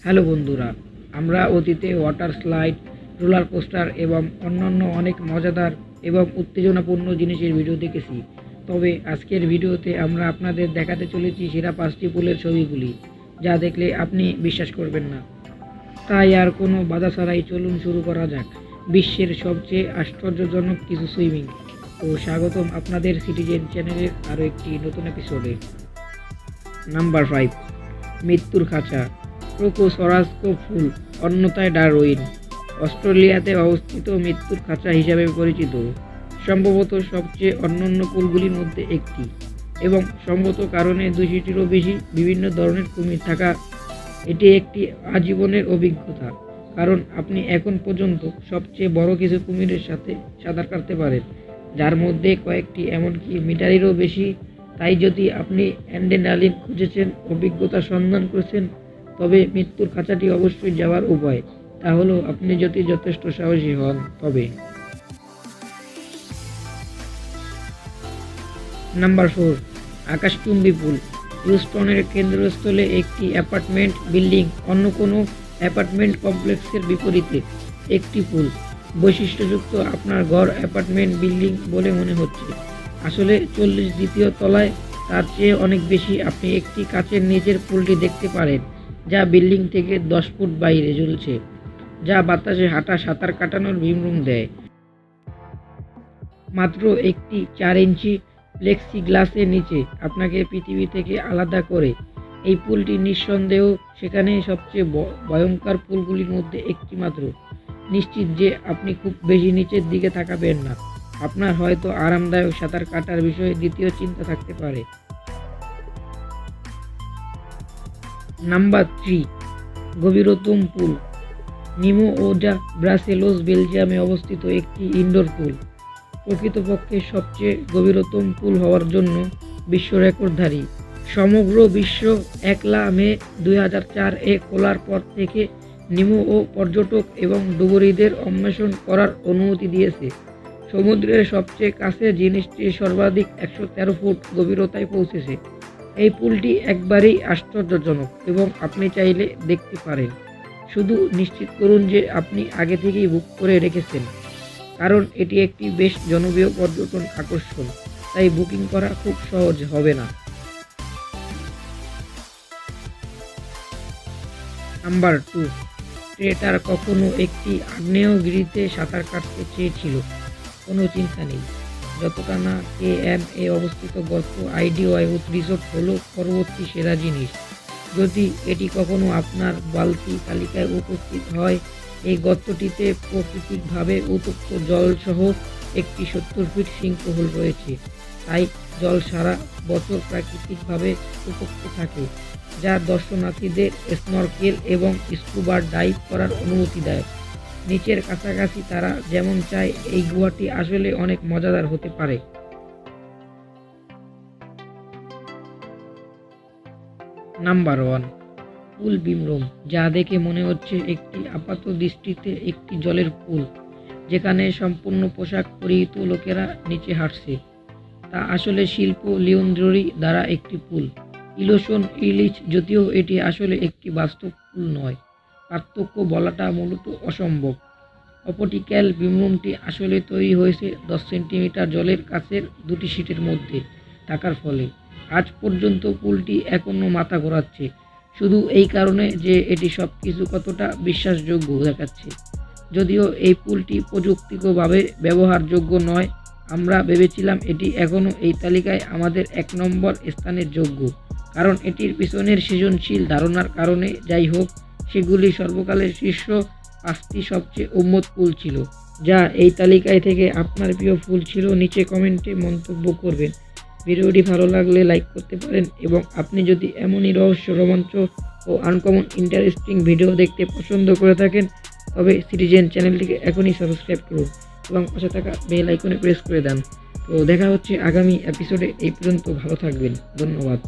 Hello বন্ধুরা, আমরা অতীতে ওয়াটার স্লাইড, রোলার কোস্টার এবং অন্যান্য অনেক মজাদার এবং উত্তেজনাপূর্ণ জিনিসের ভিডিও দেখেছি। তবে আজকের ভিডিওতে আমরা আপনাদের দেখাতে চলেছি সেরা 5টি পুলের ছবিগুলি, যা দেখলে আপনি বিশ্বাস করবেন না। তাই আর কোনো বাধা ছাড়াই চলুন শুরু করা যাক বিশ্বের সবচেয়ে আশ্চর্যজনক কিছু সুইমিং। তো স্বাগতম আপনাদের সিটিজেন চ্যানেলের আরও একটি নতুন এপিসোডে। নাম্বার 5, মৃত্যুর খাঁচা। ক্রোকোসরাস ফুল, অন্যথায় ডারউইন, অস্ট্রেলিয়াতে অবস্থিত মৃত্যুর খাঁচা হিসাবে পরিচিত, সম্ভবত সবচেয়ে অনন্য পুলগুলির মধ্যে একটি, এবং সম্ভবত কারণে 200টিরও বেশি বিভিন্ন ধরনের কুমির থাকা। এটি একটি আজীবনের অভিজ্ঞতা, কারণ আপনি এখন পর্যন্ত সবচেয়ে বড় কিছু কুমিরের সাথে সাঁতার কাটতে পারেন, যার মধ্যে কয়েকটি এমনকি মিটারেরও বেশি। তাই যদি আপনি অ্যাড্রেনালিন খুঁজেছেন, অভিজ্ঞতার সন্ধান করেছেন, তবে মৃত্যুর খাঁচাটি অবশ্যই যাওয়ার উপায়। তা হলো আপনি যদি যথেষ্ট সাহসী হন তবে। নাম্বার 4, আকাশচুম্বী পুল। হিউস্টনের কেন্দ্রস্থলে একটি অ্যাপার্টমেন্ট বিল্ডিং, অন্য কোনো অ্যাপার্টমেন্ট কমপ্লেক্সের বিপরীতে একটি পুল। বৈশিষ্ট্যযুক্ত আপনার ঘর অ্যাপার্টমেন্ট বিল্ডিং বলে মনে হচ্ছে, আসলে 40 তলায়। তার চেয়ে অনেক বেশি। আপনি একটি কাচের নিচের পুলটি দেখতে পারেন, যা বিল্ডিং থেকে 10 ফুট বাইরে ঝুলছে, যা বাতাসে হাঁটা সাঁতার কাটানোর ভিমরুম দেয়। মাত্র একটি 4 ইঞ্চি প্লেক্সিগ্লাসের নিচে আপনাকে পৃথিবী থেকে আলাদা করে। এই পুলটি নিঃসন্দেহ সেখানে সবচেয়ে ভয়ঙ্কর পুলগুলির মধ্যে একটি মাত্র। নিশ্চিত যে আপনি খুব বেশি নিচের দিকে তাকাবেন না। আপনার হয়তো আরামদায়ক সাঁতার কাটার বিষয়ে দ্বিতীয় চিন্তা থাকতে পারে। নাম্বার 3, গভীরতম পুল। নিমো ওজা ব্রাসেলোস, বেলজিয়ামে অবস্থিত একটি ইনডোর পুল, প্রকৃতপক্ষে সবচেয়ে গভীরতম পুল হওয়ার জন্য বিশ্ব রেকর্ডধারী। সমগ্র বিশ্ব 1 মে 2004 খোলার পর থেকে নিমো ও পর্যটক এবং ডুবুরিদের অন্বেষণ করার অনুমতি দিয়েছে। সমুদ্রের সবচেয়ে কাছে জিনিসটি সর্বাধিক 113 ফুট গভীরতায় পৌঁছেছে। এই পুলটি একবারেই আশ্চর্যজনক এবং আপনি চাইলে দেখতে পারেন। শুধু নিশ্চিত করুন যে আপনি আগে থেকেই বুক করে রেখেছেন, কারণ এটি একটি বেশ জনপ্রিয় পর্যটন আকর্ষণ, তাই বুকিং করা খুব সহজ হবে না। Number 2, crater. কখনো একটি আগ্নেয়গিরিতে সাঁতার কাটতে চেয়েছিল? কোনো চিন্তা নেই। যতটা না KNA অবস্থিত গর্ত, আইডি ওয়াইউথ রিসোর্ট হলো পরবর্তী সেরা জিনিস। যদি এটি কখনো আপনার বালতি তালিকায় উপস্থিত হয়, এই গর্তটিতে প্রাকৃতিকভাবে উত্তপ্ত জলসহ একটি 70 ফিট সিঙ্কহোল রয়েছে, তাই জল সারা বছর প্রাকৃতিকভাবে উত্তপ্ত থাকে, যা দর্শনার্থীদের স্নরকেল এবং স্কুবা ডাইভ করার অনুমতি দেয়। নিচের কাছাকাছি তারা যেমন চায়। এই গুহাটি আসলে অনেক মজাদার হতে পারে। নাম্বার 1, পুল ভিমরুম, যা দেখে মনে হচ্ছে একটি আপাত দৃষ্টিতে একটি জলের পুল যেখানে সম্পূর্ণ পোশাক পরিহিত লোকেরা নিচে হাঁটছে। তা আসলে শিল্প লিওন্দ্রি দ্বারা একটি পুল ইলোশন ইলিচ, যদিও এটি আসলে একটি বাস্তব পুল নয়। পার্থক্য বলাটা মূলত অসম্ভব। অপটিক্যাল ভিমরুমটি আসলে তৈরি হয়েছে 10 সেন্টিমিটার জলের কাছের 2টি শীটের মধ্যে থাকার ফলে। আজ পর্যন্ত পুলটি এখনও মাথা ঘোরাচ্ছে, শুধু এই কারণে যে এটি সবকিছু কতটা বিশ্বাসযোগ্য দেখাচ্ছে। যদিও এই পুলটি প্রযুক্তিগতভাবে ব্যবহারযোগ্য নয়, আমরা ভেবেছিলাম এটি এখনও এই তালিকায় আমাদের 1 নম্বর স্থানের যোগ্য, কারণ এটির পিছনের সৃজনশীল ধারণার কারণে। যাই হোক, সেগুলি সর্বকালের শীর্ষ 5টি সবচেয়ে উন্মুক্ত পুল ছিল। যা এই তালিকায় থেকে আপনার প্রিয় পুল ছিল নিচে কমেন্টে মন্তব্য করবেন। ভিডিওটি ভালো লাগলে লাইক করতে পারেন, এবং আপনি যদি এমনই রহস্য, রোমাঞ্চ ও আনকমন ইন্টারেস্টিং ভিডিও দেখতে পছন্দ করে থাকেন, তবে সিটিজেন চ্যানেলটিকে এখনই সাবস্ক্রাইব করুন এবং পাশে থাকা বেল আইকনে প্রেস করে দেন। তো দেখা হচ্ছে আগামী এপিসোডে। এই পর্যন্ত ভালো থাকবেন। ধন্যবাদ।